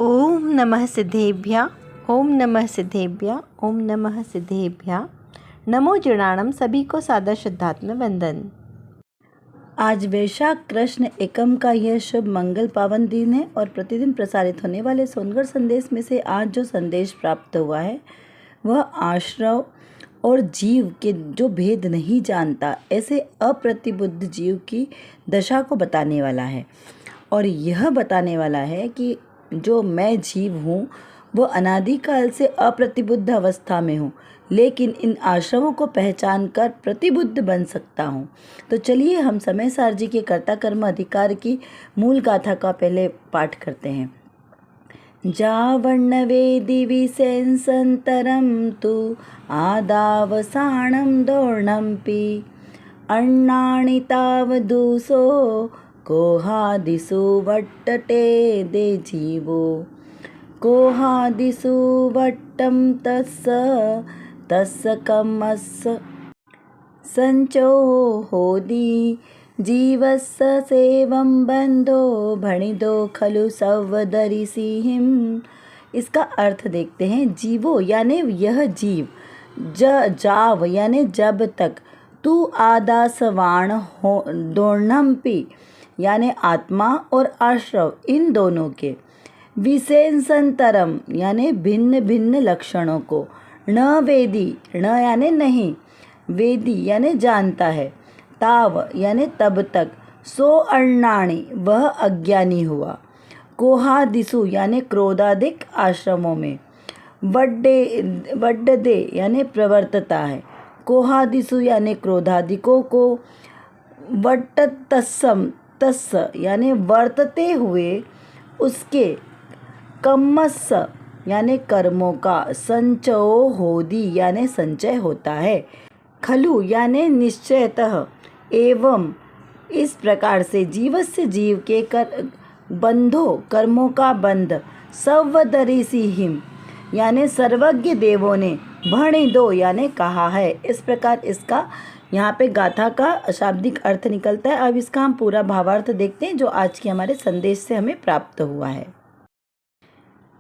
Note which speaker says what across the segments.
Speaker 1: ओम नमः सिद्धेभ्यः। ओम नमः सिद्धेभ्यः। ओम नमः सिद्धेभ्यः। नमो जनाणम। सभी को सादर श्रद्धात्मक वंदन। आज वैशाख कृष्ण एकम का यह शुभ मंगल पावन दिन है और प्रतिदिन प्रसारित होने वाले सोनगढ़ संदेश में से आज जो संदेश प्राप्त हुआ है वह आश्रव और जीव के जो भेद नहीं जानता ऐसे अप्रतिबुद्ध जीव की दशा को बताने वाला है। और यह बताने वाला है कि जो मैं जीव हूँ वो अनादिकाल से अप्रतिबुद्ध अवस्था में हूँ, लेकिन इन आश्रमों को पहचान कर प्रतिबुद्ध बन सकता हूँ। तो चलिए हम समय सार जी के कर्ता कर्म अधिकार की मूल गाथा का पहले पाठ करते हैं। जावण्णवेदि विसेंसन्तरं तु आदावसाणं दोर्णम्पि अन्नानि तावदूसो कोहादिषु वट्टटे दे जीवो कोहादिषु वट्टं तस्य कमस्य संचो होदी जीवस्य सेवं बंधो भणिदो खलु सवदरिसिहिं। इसका अर्थ देखते हैं। जीवो यानी यह जीव, जाव यानी जब तक, तू आदासवाण हो दोर्णम्पि यानी आत्मा और आश्रव इन दोनों के, विशेषंतरम यानी भिन्न भिन्न लक्षणों को, न वेदी न यानी नहीं, वेदी यानी जानता है, ताव यानी तब तक, सो अर्णाणी वह अज्ञानी हुआ, कोहादिसु यानी क्रोधादिक आश्रमों में, वड्डदे यानी प्रवर्तता है, कोहादिसु यानी क्रोधादिकों को, वट्टतस्सम तस्य यानी वर्तते हुए उसके, कम्मस्स यानी कर्मों का, संचयो होदी यानी संचय होता है, खलु यानी निश्चयतः, एवं इस प्रकार से जीवस्य जीव के बंधो कर्मों का बंध, सवदरिसिहिं यानी सर्वज्ञ देवों ने, भणिदो यानी कहा है। इस प्रकार इसका यहाँ पे गाथा का शाब्दिक अर्थ निकलता है। अब इसका हम पूरा भावार्थ देखते हैं जो आज के हमारे संदेश से हमें प्राप्त हुआ है।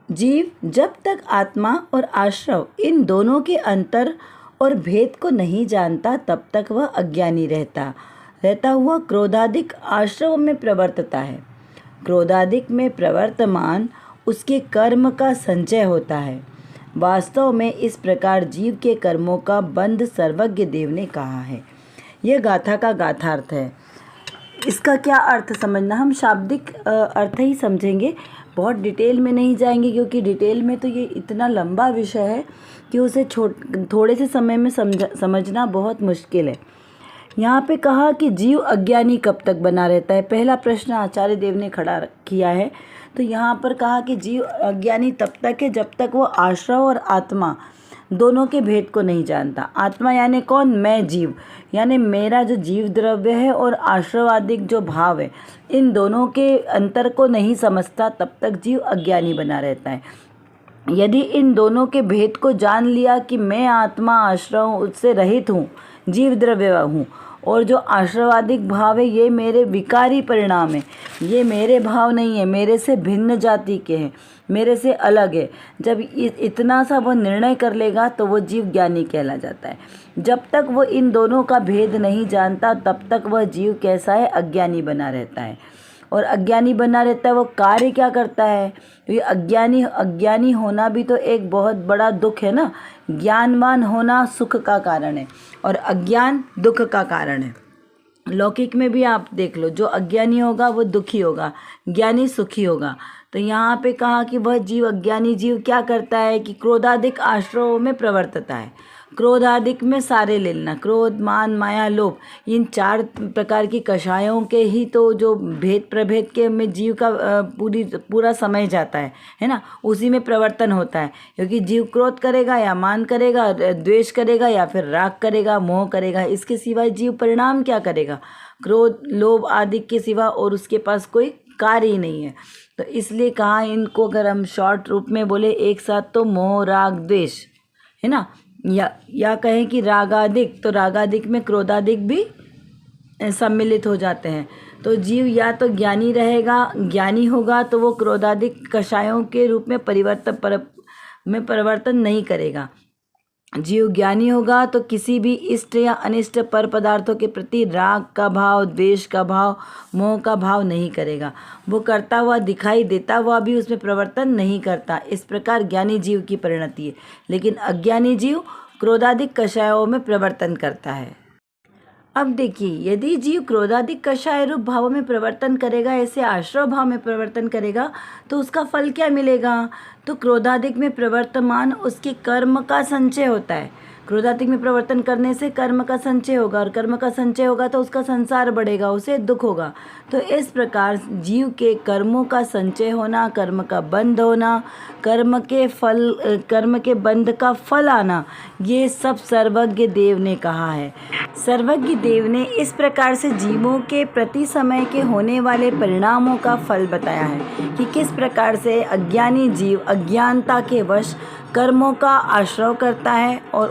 Speaker 1: जीव जब तक आत्मा और आश्रव इन दोनों के अंतर और भेद को नहीं जानता तब तक वह अज्ञानी रहता हुआ क्रोधादिक आश्रव में प्रवर्तता है। क्रोधादिक में प्रवर्तमान उसके कर्म का संचय होता है। वास्तव में इस प्रकार जीव के कर्मों का बंध सर्वज्ञ देव ने कहा है। यह गाथा का गाथार्थ है। इसका क्या अर्थ समझना, हम शाब्दिक अर्थ ही समझेंगे, बहुत डिटेल में नहीं जाएंगे क्योंकि डिटेल में तो ये इतना लंबा विषय है कि उसे थोड़े से समय में समझना बहुत मुश्किल है। यहाँ पे कहा कि जीव अज्ञानी कब तक बना रहता है, पहला प्रश्न आचार्य देव ने खड़ा किया है। तो यहाँ पर कहा कि जीव अज्ञानी तब तक है जब तक वो आश्रव और आत्मा दोनों के भेद को नहीं जानता। आत्मा यानी कौन, मैं जीव यानी मेरा जो जीव द्रव्य है, और आश्रव आदिक जो भाव है, इन दोनों के अंतर को नहीं समझता तब तक जीव अज्ञानी बना रहता है। यदि इन दोनों के भेद को जान लिया कि मैं आत्मा आश्रव उससे रहित हूँ, जीव द्रव्य हूँ, और जो आश्रवादिक भाव है ये मेरे विकारी परिणाम है, ये मेरे भाव नहीं है, मेरे से भिन्न जाति के हैं, मेरे से अलग है, जब इतना सा वो निर्णय कर लेगा तो वो जीव ज्ञानी कहला जाता है। जब तक वो इन दोनों का भेद नहीं जानता तब तक वह जीव कैसा है, अज्ञानी बना रहता है। और अज्ञानी बना रहता है, वो कार्य क्या करता है, ये अज्ञानी होना भी तो एक बहुत बड़ा दुख है ना। ज्ञानवान होना सुख का कारण है और अज्ञान दुख का कारण है। लौकिक में भी आप देख लो, जो अज्ञानी होगा वो दुखी होगा, ज्ञानी सुखी होगा। तो यहाँ पे कहा कि वह जीव, अज्ञानी जीव क्या करता है कि क्रोधादिक आश्रवों में प्रवर्तता है। क्रोधादिक में सारे लेना, क्रोध मान माया लोभ, इन चार प्रकार की कषायों के ही तो जो भेद प्रभेद के में जीव का पूरा समय जाता है ना, उसी में प्रवर्तन होता है। क्योंकि जीव क्रोध करेगा या मान करेगा, द्वेष करेगा या फिर राग करेगा, मोह करेगा, इसके सिवाय जीव परिणाम क्या करेगा, क्रोध लोभ आदि के सिवा और उसके पास कोई कार्य ही नहीं है। तो इसलिए कहा इनको अगर हम शॉर्ट रूप में बोले एक साथ तो मोह राग द्वेष है ना, या कहें कि रागादिक, तो रागादिक में क्रोधादिक भी सम्मिलित हो जाते हैं। तो जीव या तो ज्ञानी रहेगा, ज्ञानी होगा तो वो क्रोधादिक कषायों के रूप में परिवर्तन नहीं करेगा। जीव ज्ञानी होगा तो किसी भी इष्ट या अनिष्ट पर पदार्थों के प्रति राग का भाव, द्वेष का भाव, मोह का भाव नहीं करेगा। वो करता हुआ दिखाई देता हुआ भी उसमें प्रवर्तन नहीं करता। इस प्रकार ज्ञानी जीव की परिणति है। लेकिन अज्ञानी जीव क्रोधादिक कषायों में प्रवर्तन करता है। अब देखिए, यदि जीव क्रोधादिक कषाय रूप भावों में प्रवर्तन करेगा, ऐसे आश्रव भाव में प्रवर्तन करेगा, तो उसका फल क्या मिलेगा? तो क्रोधादिक में प्रवर्तमान उसके कर्म का संचय होता है। क्रोधादिक में प्रवर्तन करने से कर्म का संचय होगा, और कर्म का संचय होगा तो उसका संसार बढ़ेगा, उसे दुख होगा। तो इस प्रकार जीव के कर्मों का संचय होना, कर्म का बंध होना, कर्म के बंध का फल आना, ये सब सर्वज्ञ देव ने कहा है। सर्वज्ञ देव ने इस प्रकार से जीवों के प्रति समय के होने वाले परिणामों का फल बताया है कि किस प्रकार से अज्ञानी जीव अज्ञानता के वश कर्मों का आश्रव करता है और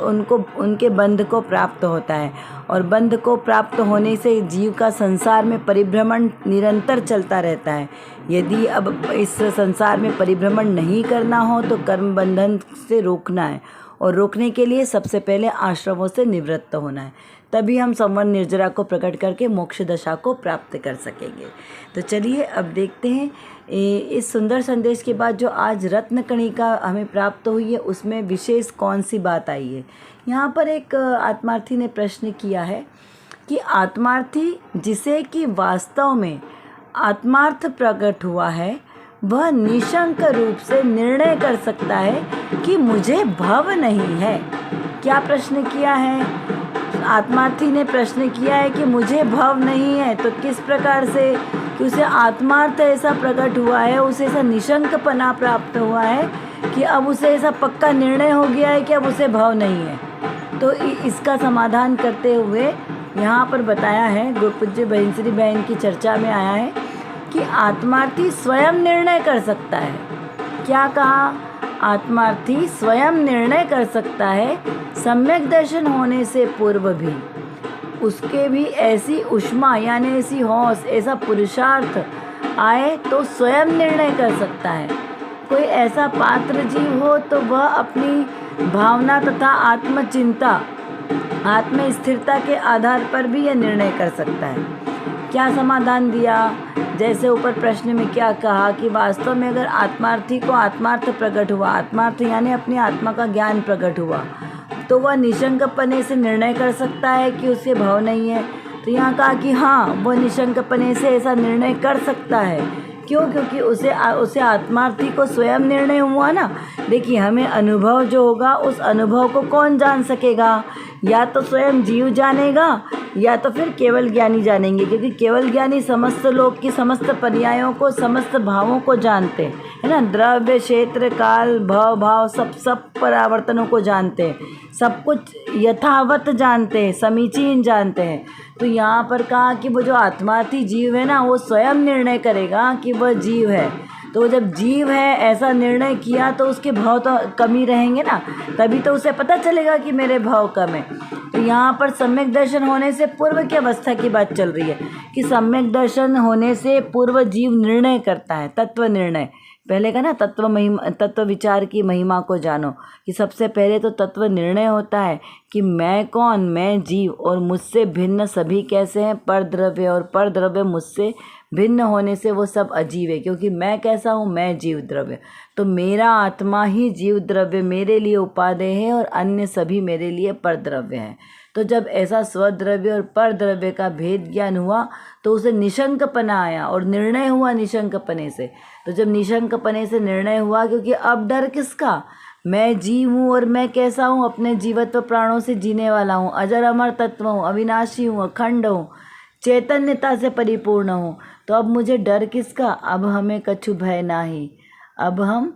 Speaker 1: उनके बंध को प्राप्त होता है, और बंध को प्राप्त होने से जीव का संसार में परिभ्रमण निरंतर चलता रहता है। यदि अब इस संसार में परिभ्रमण नहीं करना हो तो कर्म बंधन से रोकना है, और रोकने के लिए सबसे पहले आश्रमों से निवृत्त होना है। तभी हम संवरण निर्जरा को प्रकट करके मोक्ष दशा को प्राप्त कर सकेंगे। तो चलिए अब देखते हैं इस सुंदर संदेश के बाद जो आज रत्न कणिका हमें प्राप्त हुई है उसमें विशेष कौन सी बात आई है। यहाँ पर एक आत्मार्थी ने प्रश्न किया है कि आत्मार्थी जिसे कि वास्तव में आत्मार्थ प्रकट हुआ है, वह निशंक रूप से निर्णय कर सकता है कि मुझे भव नहीं है। क्या प्रश्न किया है? आत्मार्थी ने प्रश्न किया है कि मुझे भव नहीं है। तो किस प्रकार से कि उसे आत्मार्थ ऐसा प्रकट हुआ है, उसे ऐसा निशंकपना प्राप्त हुआ है कि अब उसे ऐसा पक्का निर्णय हो गया है कि अब उसे भव नहीं है। तो इसका समाधान करते हुए यहाँ पर बताया है, गुरुपूज्य बहिंसरी बहन की चर्चा में आया है कि आत्मार्थी स्वयं निर्णय कर सकता है। क्या कहा? आत्मार्थी स्वयं निर्णय कर सकता है, सम्यक दर्शन होने से पूर्व भी उसके भी ऐसी उष्मा यानी ऐसी हौस, ऐसा पुरुषार्थ आए तो स्वयं निर्णय कर सकता है। कोई ऐसा पात्र जीव हो तो वह अपनी भावना तथा आत्मचिंता, आत्म स्थिरता के आधार पर भी यह निर्णय कर सकता है। क्या समाधान दिया? जैसे ऊपर प्रश्न में क्या कहा कि वास्तव में अगर आत्मार्थी को आत्मार्थ प्रकट हुआ, आत्मार्थ यानी अपनी आत्मा का ज्ञान प्रकट हुआ, तो वह निशंकपने से निर्णय कर सकता है कि उसे भव नहीं है। तो यहाँ कहा कि हाँ, वह निशंकपने से ऐसा निर्णय कर सकता है। क्यों? क्योंकि उसे आत्मार्थी को स्वयं निर्णय हुआ ना। देखिए, हमें अनुभव जो होगा उस अनुभव को कौन जान सकेगा? या तो स्वयं जीव जानेगा या तो फिर केवल ज्ञानी जानेंगे, क्योंकि केवल ज्ञानी समस्त लोक की समस्त पर्यायों को, समस्त भावों को जानते हैं, है ना। द्रव्य, क्षेत्र, काल, भाव सब परावर्तनों को जानते हैं, सब कुछ यथावत जानते हैं, समीचीन जानते हैं। तो यहाँ पर कहा कि वो जो आत्मार्थी जीव है ना, वो स्वयं निर्णय करेगा कि वह जीव है। तो जब जीव है ऐसा निर्णय किया तो उसके भाव तो कम ही रहेंगे ना, तभी तो उसे पता चलेगा कि मेरे भाव कम है। तो यहाँ पर सम्यक दर्शन होने से पूर्व की अवस्था की बात चल रही है कि सम्यक दर्शन होने से पूर्व जीव निर्णय करता है, तत्व निर्णय। पहले का ना तत्व विचार की महिमा को जानो, कि सबसे पहले तो तत्व निर्णय होता है कि मैं कौन, मैं जीव, और मुझसे भिन्न सभी कैसे हैं, परद्रव्य, और परद्रव्य मुझसे भिन्न होने से वो सब अजीव है। क्योंकि मैं कैसा हूँ? मैं जीव द्रव्य। तो मेरा आत्मा ही जीव द्रव्य मेरे लिए उपादेय है और अन्य सभी मेरे लिए परद्रव्य हैं। तो जब ऐसा स्वद्रव्य और परद्रव्य का भेद ज्ञान हुआ तो उसे निशंकपना आया और निर्णय हुआ निशंकपने से। तो जब निशंकपने से निर्णय हुआ, क्योंकि अब डर किसका? मैं जीव हूँ और मैं कैसा हूँ? अपने जीवत्व प्राणों से जीने वाला हूँ, अजर अमर तत्व हूँ, अविनाशी हूँ, अखंड हूँ, चैतन्यता से परिपूर्ण हूँ। तो अब मुझे डर किसका? अब हमें कछु भय नाही, अब हम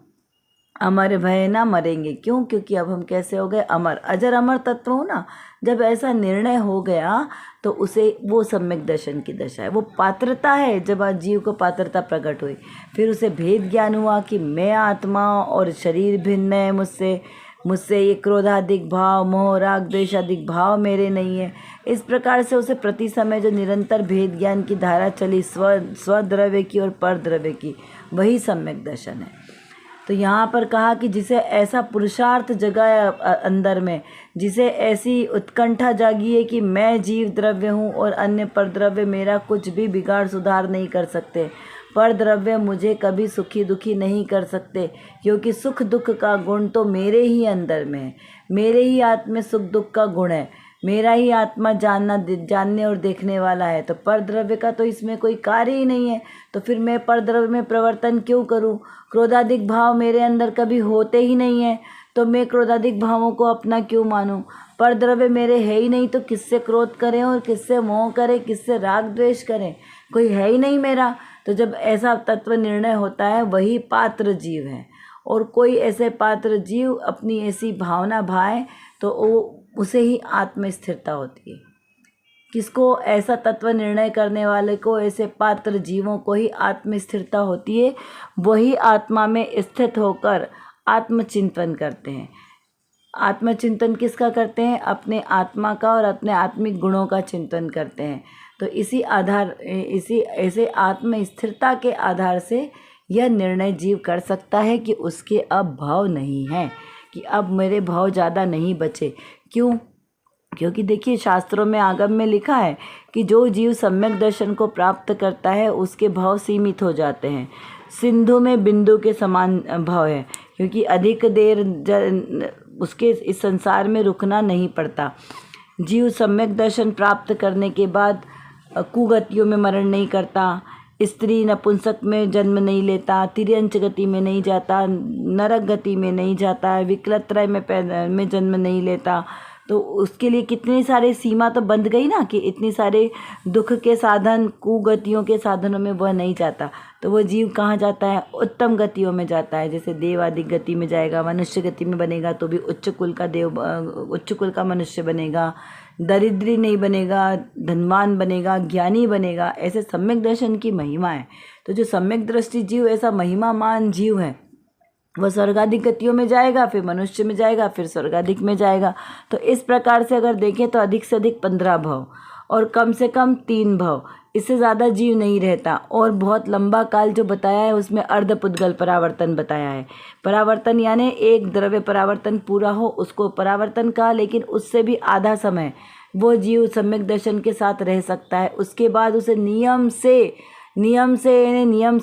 Speaker 1: अमर भय ना मरेंगे। क्यों? क्योंकि अब हम कैसे हो गए? अमर, अजर अमर तत्व हो ना। जब ऐसा निर्णय हो गया तो उसे वो सम्यक दर्शन की दशा है, वो पात्रता है। जब आज जीव को पात्रता प्रकट हुई, फिर उसे भेद ज्ञान हुआ कि मैं आत्मा और शरीर भिन्न है मुझसे, मुझसे ये क्रोधाधिक भाव, मोह, राग, द्वेषाधिक भाव मेरे नहीं है। इस प्रकार से उसे प्रति समय जो निरंतर भेद ज्ञान की धारा चली, स्वद्रव्य की और परद्रव्य की, वही सम्यक दर्शन है। तो यहाँ पर कहा कि जिसे ऐसा पुरुषार्थ जगा अंदर में, जिसे ऐसी उत्कंठा जागी है कि मैं जीव द्रव्य हूँ और अन्य परद्रव्य मेरा कुछ भी बिगाड़ सुधार नहीं कर सकते, परद्रव्य मुझे कभी सुखी दुखी नहीं कर सकते, क्योंकि सुख दुख का गुण तो मेरे ही अंदर में है, मेरे ही आत्मा में सुख दुख का गुण है, मेरा ही आत्मा जानने और देखने वाला है। तो परद्रव्य का तो इसमें कोई कार्य ही नहीं है, तो फिर मैं परद्रव्य में प्रवर्तन क्यों करूं? क्रोधाधिक भाव मेरे अंदर कभी होते ही नहीं है, तो मैं क्रोधाधिक भावों को अपना क्यों मानूं? परद्रव्य मेरे है ही नहीं, तो किससे क्रोध करें और किससे मोह करें, किससे राग द्वेष करें? कोई है ही नहीं मेरा। तो जब ऐसा तत्व निर्णय होता है, वही पात्र जीव है। और कोई ऐसे पात्र जीव अपनी ऐसी भावना भाए तो उसे ही आत्म स्थिरता होती है। किसको? ऐसा तत्व निर्णय करने वाले को, ऐसे पात्र जीवों को ही आत्म स्थिरता होती है। वही आत्मा में स्थित होकर आत्मचिंतन करते हैं। आत्मचिंतन किसका करते हैं? अपने आत्मा का और अपने आत्मिक गुणों का चिंतन करते हैं। तो इसी ऐसे आत्म स्थिरता के आधार से यह निर्णय जीव कर सकता है कि उसके अब भाव नहीं है, कि अब मेरे भाव ज़्यादा नहीं बचे। क्यों? क्योंकि देखिए, शास्त्रों में, आगम में लिखा है कि जो जीव सम्यक दर्शन को प्राप्त करता है उसके भाव सीमित हो जाते हैं। सिंधु में बिंदु के समान भाव है, क्योंकि अधिक देर उसके इस संसार में रुकना नहीं पड़ता। जीव सम्यक दर्शन प्राप्त करने के बाद कुगतियों में मरण नहीं करता, स्त्री नपुंसक में जन्म नहीं लेता, तिर्यंच गति में नहीं जाता, नरक गति में नहीं जाता, विकलत्रय में जन्म नहीं लेता। तो उसके लिए कितनी सारी सीमा तो बंध गई ना, कि इतनी सारे दुख के साधन, कुगतियों के साधनों में वह नहीं जाता। तो वह जीव कहाँ जाता है? उत्तम गतियों में जाता है। जैसे देवादिक गति में जाएगा, मनुष्य गति में बनेगा तो भी उच्च कुल का मनुष्य बनेगा, दरिद्री नहीं बनेगा, धनवान बनेगा, ज्ञानी बनेगा। ऐसे सम्यक दर्शन की महिमा है। तो जो सम्यक दृष्टि जीव, ऐसा महिमामान जीव है, वह स्वर्गाधिक गतियों में जाएगा, फिर मनुष्य में जाएगा, फिर स्वर्गाधिक में जाएगा। तो इस प्रकार से अगर देखें तो अधिक से अधिक 15 भव और कम से कम 3 भव, इससे ज़्यादा जीव नहीं रहता। और बहुत लंबा काल जो बताया है उसमें अर्धपुद्गल परावर्तन बताया है। परावर्तन यानी एक द्रव्य परावर्तन पूरा हो उसको परावर्तन कहा, लेकिन उससे भी आधा समय वो जीव सम्यक दर्शन के साथ रह सकता है। उसके बाद उसे नियम से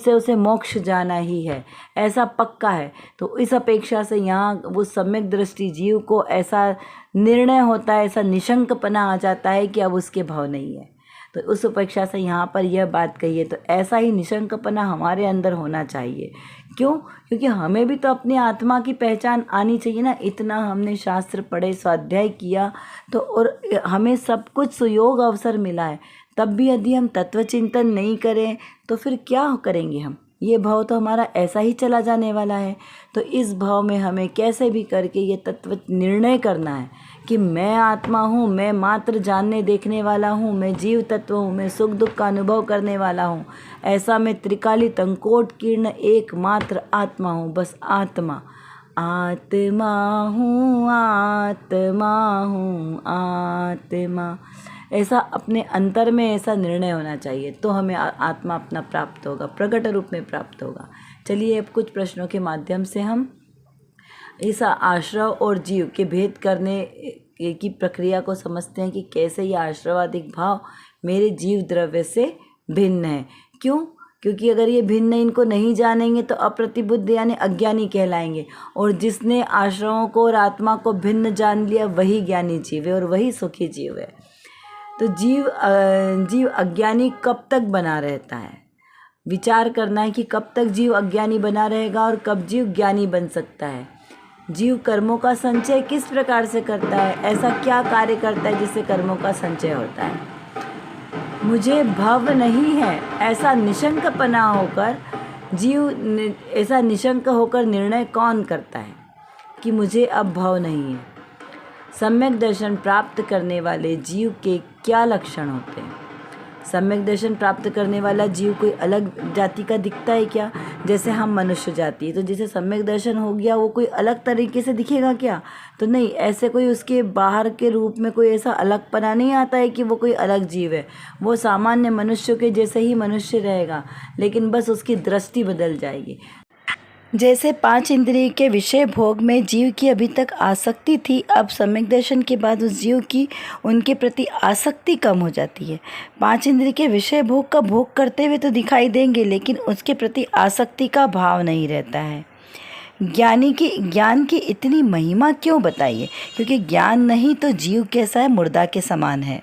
Speaker 1: उसे मोक्ष जाना ही है, ऐसा पक्का है। तो इस अपेक्षा से यहाँ वो सम्यक दृष्टि जीव को ऐसा निर्णय होता है, ऐसा निशंकपना आ जाता है कि अब उसके भाव नहीं है। तो उस अपेक्षा से यहाँ पर यह बात कही है। तो ऐसा ही निशंकपना हमारे अंदर होना चाहिए। क्यों? क्योंकि हमें भी तो अपनी आत्मा की पहचान आनी चाहिए ना। इतना हमने शास्त्र पढ़े, स्वाध्याय किया, तो और हमें सब कुछ सुयोग अवसर मिला है, तब भी यदि हम तत्व चिंतन नहीं करें तो फिर क्या करेंगे हम? ये भाव तो हमारा ऐसा ही चला जाने वाला है। तो इस भाव में हमें कैसे भी करके ये तत्व निर्णय करना है कि मैं आत्मा हूँ, मैं मात्र जानने देखने वाला हूँ, मैं जीव तत्व हूँ, मैं सुख दुख का अनुभव करने वाला हूँ। ऐसा मैं त्रिकाली तंकोट कीर्ण एकमात्र आत्मा हूँ, बस आत्मा। आत्मा हूँ, आत्मा हूँ, आत्मा, ऐसा अपने अंतर में ऐसा निर्णय होना चाहिए। तो हमें आत्मा अपना प्राप्त होगा, प्रकट रूप में प्राप्त होगा। चलिए अब कुछ प्रश्नों के माध्यम से हम इस आश्रव और जीव के भेद करने की प्रक्रिया को समझते हैं कि कैसे ये आश्रवादिक भाव मेरे जीव द्रव्य से भिन्न है। क्यों? क्योंकि अगर ये भिन्न इनको नहीं जानेंगे तो अप्रतिबुद्ध यानी अज्ञानी कहलाएंगे, और जिसने आश्रवों को और आत्मा को भिन्न जान लिया वही ज्ञानी जीव है और वही सुखी जीव है। तो जीव अज्ञानी कब तक बना रहता है? विचार करना है कि कब तक जीव अज्ञानी बना रहेगा और कब जीव ज्ञानी बन सकता है। जीव कर्मों का संचय किस प्रकार से करता है? ऐसा क्या कार्य करता है जिससे कर्मों का संचय होता है? मुझे भव नहीं है, ऐसा निशंकपना होकर जीव, ऐसा निशंक होकर निर्णय कौन करता है कि मुझे अब भव नहीं है? सम्यक दर्शन प्राप्त करने वाले जीव के क्या लक्षण होते हैं? सम्यक दर्शन प्राप्त करने वाला जीव कोई अलग जाति का दिखता है क्या? जैसे हम मनुष्य जाति है, तो जैसे सम्यक दर्शन हो गया वो कोई अलग तरीके से दिखेगा क्या? तो नहीं, ऐसे कोई उसके बाहर के रूप में कोई ऐसा अलगपना नहीं आता है कि वो कोई अलग जीव है। वो सामान्य मनुष्यों के जैसे ही मनुष्य रहेगा, लेकिन बस उसकी दृष्टि बदल जाएगी। जैसे 5 इंद्रिय के विषय भोग में जीव की अभी तक आसक्ति थी, अब सम्यक दर्शन के बाद उस जीव की उनके प्रति आसक्ति कम हो जाती है। 5 इंद्रिय के विषय भोग का भोग करते हुए तो दिखाई देंगे, लेकिन उसके प्रति आसक्ति का भाव नहीं रहता है। ज्ञान की इतनी महिमा क्यों बताइए? क्योंकि ज्ञान नहीं तो जीव कैसा है? मुर्दा के समान है।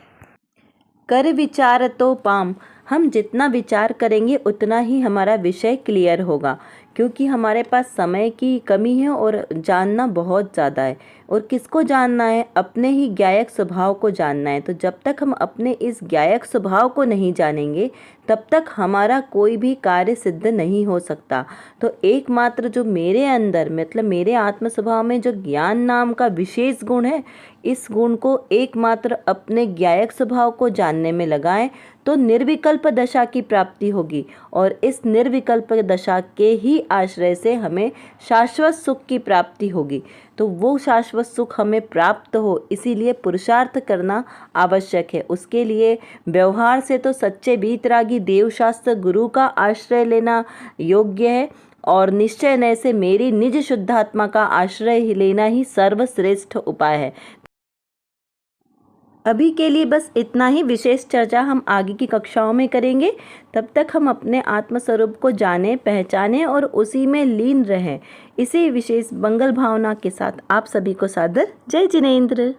Speaker 2: कर विचार तो पाम, हम जितना विचार करेंगे उतना ही हमारा विषय क्लियर होगा, क्योंकि हमारे पास समय की कमी है और जानना बहुत ज़्यादा है। और किसको जानना है? अपने ही ज्ञायक स्वभाव को जानना है। तो जब तक हम अपने इस ज्ञायक स्वभाव को नहीं जानेंगे, तब तक हमारा कोई भी कार्य सिद्ध नहीं हो सकता। तो एकमात्र जो मेरे अंदर, मतलब मेरे आत्म स्वभाव में जो ज्ञान नाम का विशेष गुण है, इस गुण को एकमात्र अपने ज्ञायक स्वभाव को जानने में लगाएं तो निर्विकल्प दशा की प्राप्ति होगी। और इस निर्विकल्प दशा के ही आश्रय से हमें शाश्वत सुख की प्राप्ति होगी। तो वो शाश्वत सुख हमें प्राप्त हो, इसीलिए पुरुषार्थ करना आवश्यक है। उसके लिए व्यवहार से तो सच्चे वीतरागी देवशास्त्र गुरु का आश्रय लेना योग्य है, और निश्चय नय से मेरी निज शुद्धात्मा का आश्रय लेना ही सर्वश्रेष्ठ उपाय है। अभी के लिए बस इतना ही। विशेष चर्चा हम आगे की कक्षाओं में करेंगे। तब तक हम अपने आत्मस्वरूप को जानें, पहचानें और उसी में लीन रहें। इसी विशेष मंगल भावना के साथ आप सभी को सादर जय जिनेंद्र।